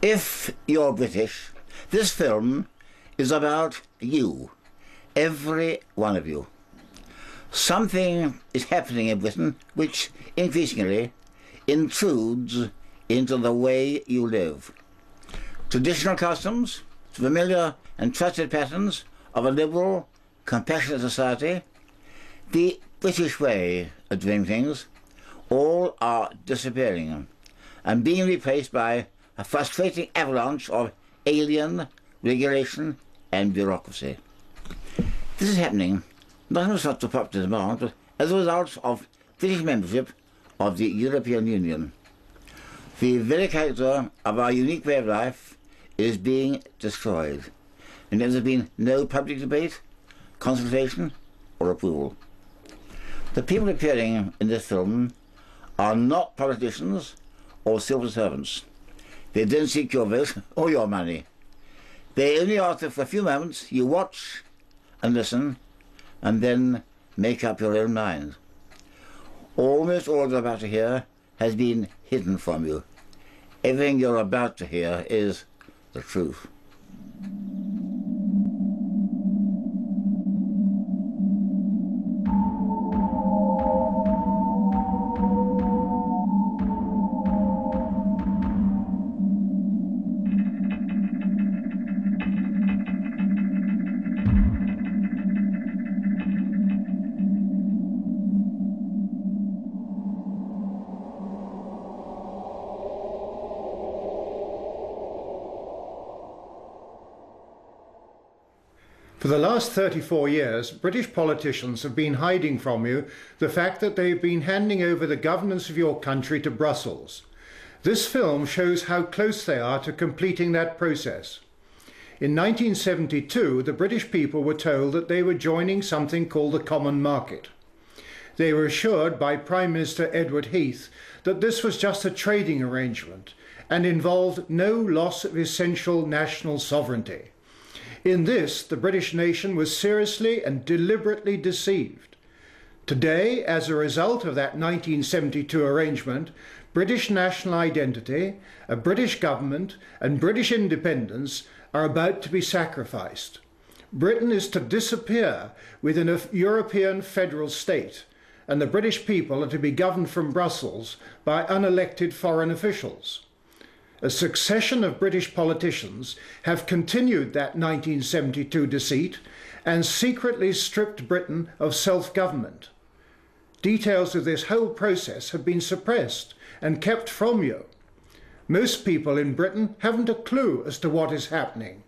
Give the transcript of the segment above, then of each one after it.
If you're British, this film is about you, every one of you. Something is happening in Britain which increasingly intrudes into the way you live. Traditional customs, familiar and trusted patterns of a liberal, compassionate society, the British way of doing things, all are disappearing and being replaced by a frustrating avalanche of alien regulation and bureaucracy. This is happening not as a result of popular demand, but as a result of British membership of the European Union. The very character of our unique way of life is being destroyed, and there has been no public debate, consultation, or approval. The people appearing in this film are not politicians or civil servants. They don't seek your vote or your money. They only ask that for a few moments you watch and listen and then make up your own mind. Almost all you're about to hear has been hidden from you. Everything you're about to hear is the truth. For the last 34 years, British politicians have been hiding from you the fact that they've been handing over the governance of your country to Brussels. This film shows how close they are to completing that process. In 1972, the British people were told that they were joining something called the Common Market. They were assured by Prime Minister Edward Heath that this was just a trading arrangement and involved no loss of essential national sovereignty. In this, the British nation was seriously and deliberately deceived. Today, as a result of that 1972 arrangement, British national identity, a British government, and British independence are about to be sacrificed. Britain is to disappear within a European federal state, and the British people are to be governed from Brussels by unelected foreign officials. A succession of British politicians have continued that 1972 deceit and secretly stripped Britain of self-government. Details of this whole process have been suppressed and kept from you. Most people in Britain haven't a clue as to what is happening.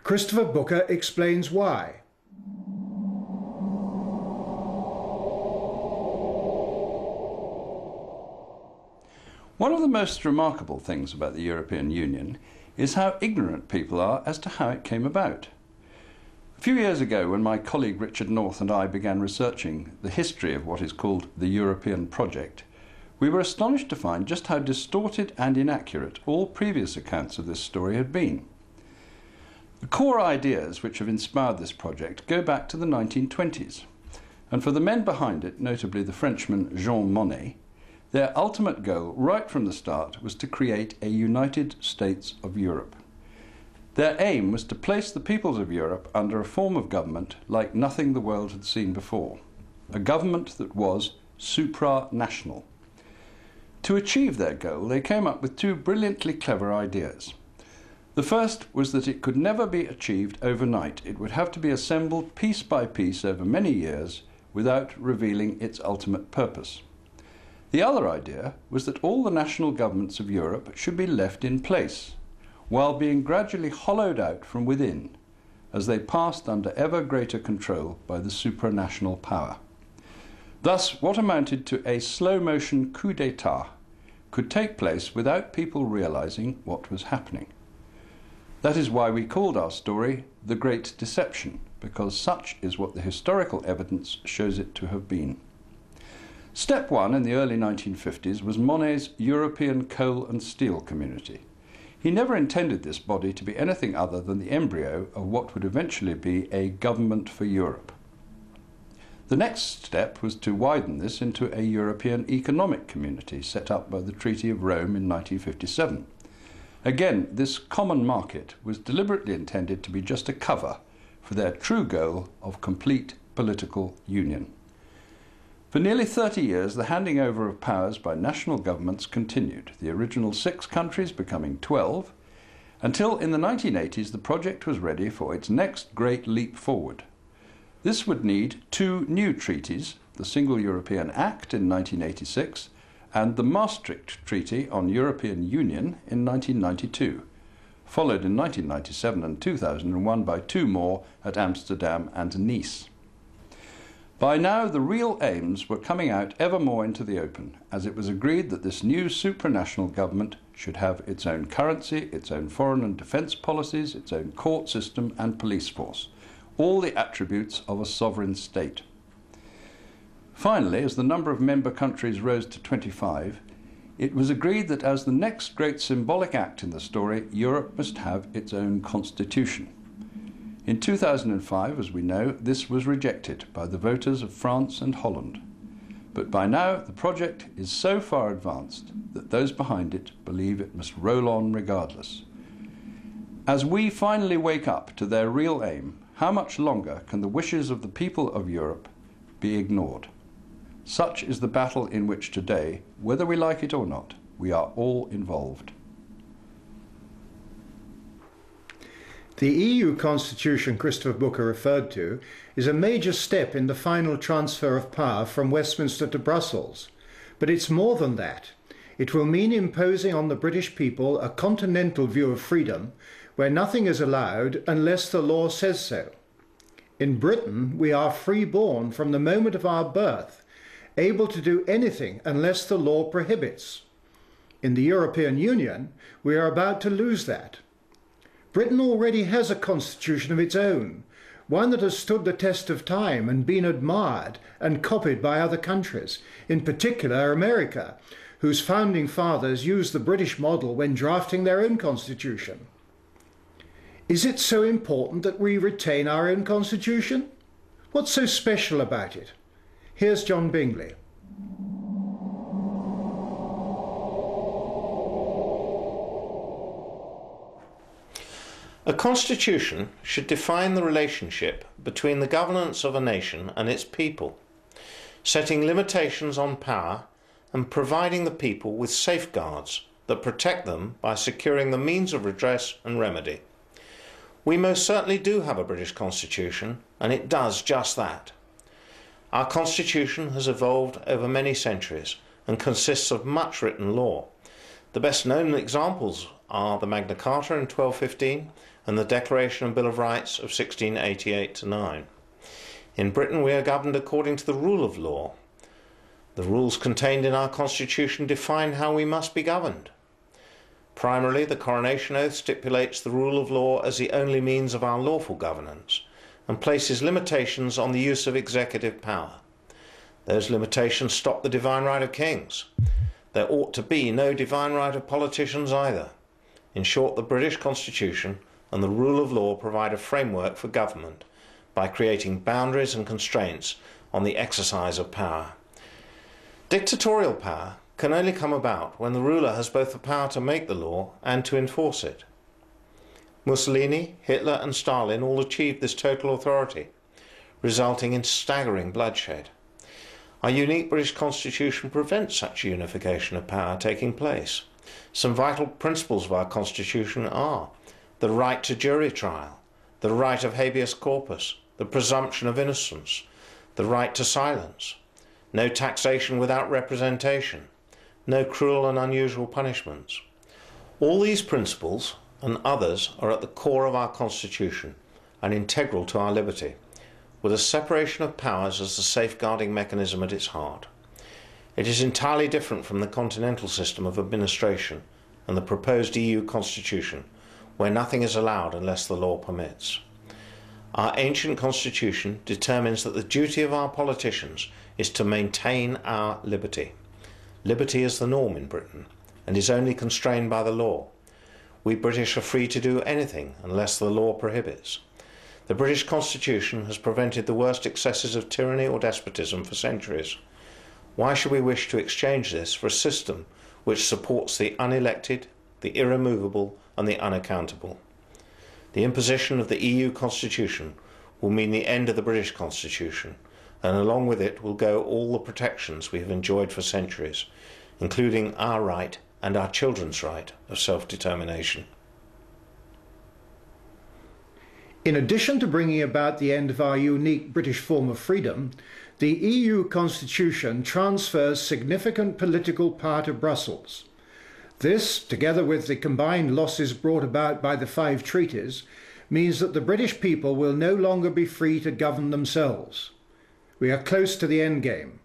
Christopher Booker explains why. One of the most remarkable things about the European Union is how ignorant people are as to how it came about. A few years ago, when my colleague Richard North and I began researching the history of what is called the European project, we were astonished to find just how distorted and inaccurate all previous accounts of this story had been. The core ideas which have inspired this project go back to the 1920s, and for the men behind it, notably the Frenchman Jean Monnet, their ultimate goal right from the start was to create a United States of Europe. Their aim was to place the peoples of Europe under a form of government like nothing the world had seen before, a government that was supranational. To achieve their goal, they came up with two brilliantly clever ideas. The first was that it could never be achieved overnight. It would have to be assembled piece by piece over many years without revealing its ultimate purpose. The other idea was that all the national governments of Europe should be left in place, while being gradually hollowed out from within, as they passed under ever greater control by the supranational power. Thus, what amounted to a slow-motion coup d'etat could take place without people realizing what was happening. That is why we called our story The Great Deception, because such is what the historical evidence shows it to have been. Step one in the early 1950s was Monnet's European Coal and Steel Community. He never intended this body to be anything other than the embryo of what would eventually be a government for Europe. The next step was to widen this into a European Economic Community set up by the Treaty of Rome in 1957. Again, this common market was deliberately intended to be just a cover for their true goal of complete political union. For nearly 30 years, the handing over of powers by national governments continued, the original 6 countries becoming 12, until in the 1980s the project was ready for its next great leap forward. This would need 2 new treaties, the Single European Act in 1986 and the Maastricht Treaty on European Union in 1992, followed in 1997 and 2001 by 2 more at Amsterdam and Nice. By now, the real aims were coming out ever more into the open, as it was agreed that this new supranational government should have its own currency, its own foreign and defence policies, its own court system and police force, all the attributes of a sovereign state. Finally, as the number of member countries rose to 25, it was agreed that as the next great symbolic act in the story, Europe must have its own constitution. In 2005, as we know, this was rejected by the voters of France and Holland. But by now, the project is so far advanced that those behind it believe it must roll on regardless. As we finally wake up to their real aim, how much longer can the wishes of the people of Europe be ignored? Such is the battle in which today, whether we like it or not, we are all involved. The EU constitution Christopher Booker referred to is a major step in the final transfer of power from Westminster to Brussels. But it's more than that. It will mean imposing on the British people a continental view of freedom where nothing is allowed unless the law says so. In Britain, we are free-born from the moment of our birth, able to do anything unless the law prohibits. In the European Union, we are about to lose that. Britain already has a constitution of its own, one that has stood the test of time and been admired and copied by other countries, in particular America, whose founding fathers used the British model when drafting their own constitution. Is it so important that we retain our own constitution? What's so special about it? Here's John Bingley. A constitution should define the relationship between the governance of a nation and its people, setting limitations on power and providing the people with safeguards that protect them by securing the means of redress and remedy. We most certainly do have a British constitution, and it does just that. Our constitution has evolved over many centuries and consists of much written law. The best known examples are the Magna Carta in 1215 and the Declaration and Bill of Rights of 1688-9. In Britain we are governed according to the rule of law. The rules contained in our constitution define how we must be governed. Primarily, the coronation oath stipulates the rule of law as the only means of our lawful governance and places limitations on the use of executive power. Those limitations stop the divine right of kings. There ought to be no divine right of politicians either. In short, the British Constitution and the rule of law provide a framework for government by creating boundaries and constraints on the exercise of power. Dictatorial power can only come about when the ruler has both the power to make the law and to enforce it. Mussolini, Hitler and Stalin all achieved this total authority, resulting in staggering bloodshed. Our unique British Constitution prevents such unification of power taking place. Some vital principles of our Constitution are the right to jury trial, the right of habeas corpus, the presumption of innocence, the right to silence, no taxation without representation, no cruel and unusual punishments. All these principles and others are at the core of our Constitution and integral to our liberty, with a separation of powers as the safeguarding mechanism at its heart. It is entirely different from the continental system of administration and the proposed EU Constitution, where nothing is allowed unless the law permits. Our ancient Constitution determines that the duty of our politicians is to maintain our liberty. Liberty is the norm in Britain and is only constrained by the law. We British are free to do anything unless the law prohibits. The British Constitution has prevented the worst excesses of tyranny or despotism for centuries. Why should we wish to exchange this for a system which supports the unelected, the irremovable and the unaccountable. The imposition of the EU Constitution will mean the end of the British Constitution, and along with it will go all the protections we have enjoyed for centuries, including our right and our children's right of self-determination. In addition to bringing about the end of our unique British form of freedom, the EU Constitution transfers significant political power to Brussels. This, together with the combined losses brought about by the 5 treaties, means that the British people will no longer be free to govern themselves. We are close to the end game.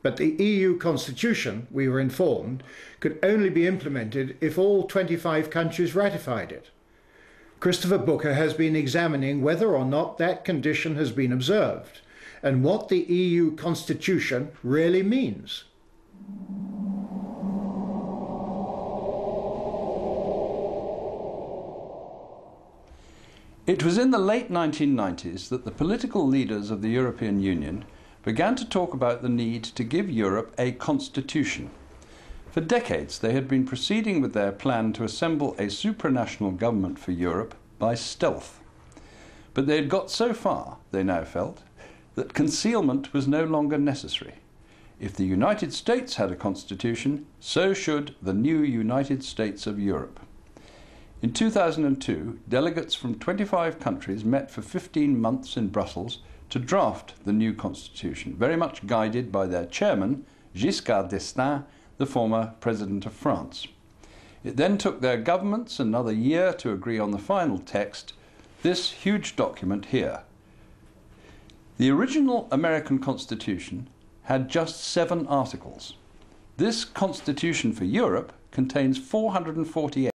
But the EU Constitution, we were informed, could only be implemented if all 25 countries ratified it. Christopher Booker has been examining whether or not that condition has been observed, and what the EU Constitution really means. It was in the late 1990s that the political leaders of the European Union began to talk about the need to give Europe a constitution. For decades they had been proceeding with their plan to assemble a supranational government for Europe by stealth. But they had got so far, they now felt, that concealment was no longer necessary. If the United States had a constitution, so should the new United States of Europe. In 2002, delegates from 25 countries met for 15 months in Brussels to draft the new constitution, very much guided by their chairman, Giscard d'Estaing, the former president of France. It then took their governments another year to agree on the final text, this huge document here. The original American Constitution had just 7 articles. This Constitution for Europe contains 448.